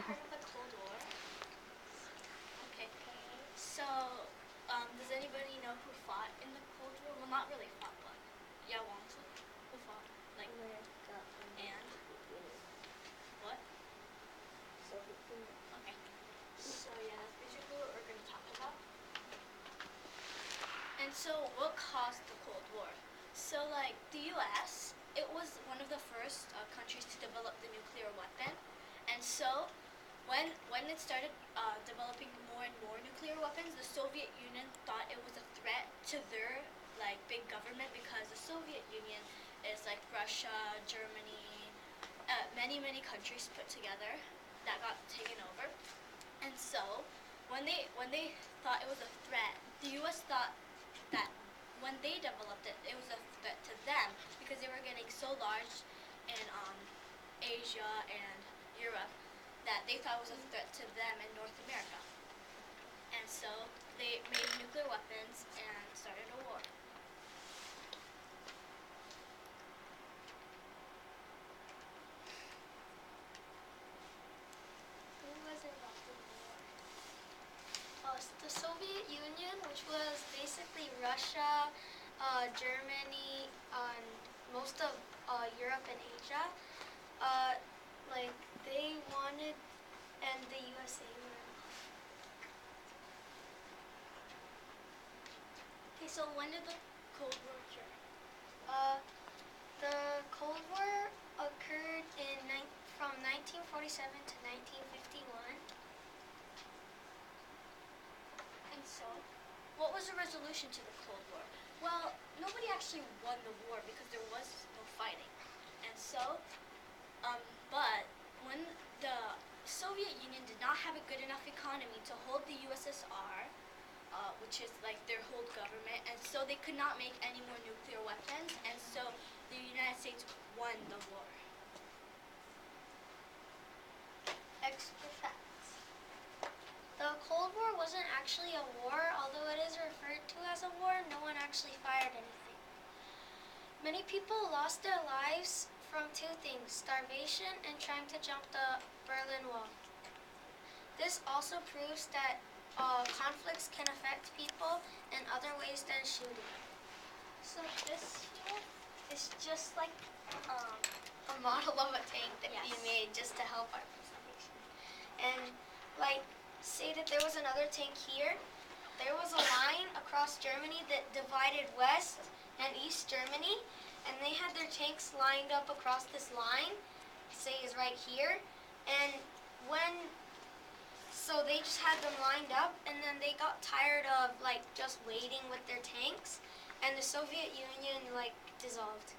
heard of the Cold War? Okay. So, does anybody know who fought in the Cold War? Well, not really fought, but yeah, wanted. Who fought? Like, and what? Okay. So yeah, that's basically what we're going to talk about. And so, what caused the Cold War? So, like, the U.S., it was one of the first countries to develop the nuclear weapon. And so, when it started developing more and more nuclear weapons, the Soviet Union thought it was a threat to their, like, big government, because the Soviet Union is, like, Russia, Germany, many countries put together that got taken over. And so, when they thought it was a threat, the U.S. thought that when they developed it, it was a threat to them, because they were getting so large in Asia and Europe that they thought it was a threat to them in North America. And so they made nuclear weapons and started a war. Who was involved in the war? The Soviet Union, which was basically Russia, Germany, and most of Europe and Asia. Like they wanted, and the USA were involved. Okay, so when did the Cold War occur? The Cold War occurred from 1947 to 1951. And so, what was the resolution to the Cold War? Well, nobody actually won the war because there was no fighting. And so, but when the Soviet Union did not have a good enough economy to hold the USSR, which is like their whole government, and so they could not make any more nuclear weapons, and so the United States won the war. Extra facts. The Cold War wasn't actually a war, although it is referred to as a war. No one actually fired anything. Many people lost their lives from two things: starvation and trying to jump the Berlin Wall. This also proves that conflicts can affect people in other ways than shooting. So this here is just like A model of a tank that we Yes. made just to help our presentation. And like, say that there was another tank here. There was a line across Germany that divided West and East Germany, and they had their tanks lined up across this line, say is right here. And so they just had them lined up, and then they got tired of like just waiting with their tanks, and the Soviet Union like dissolved.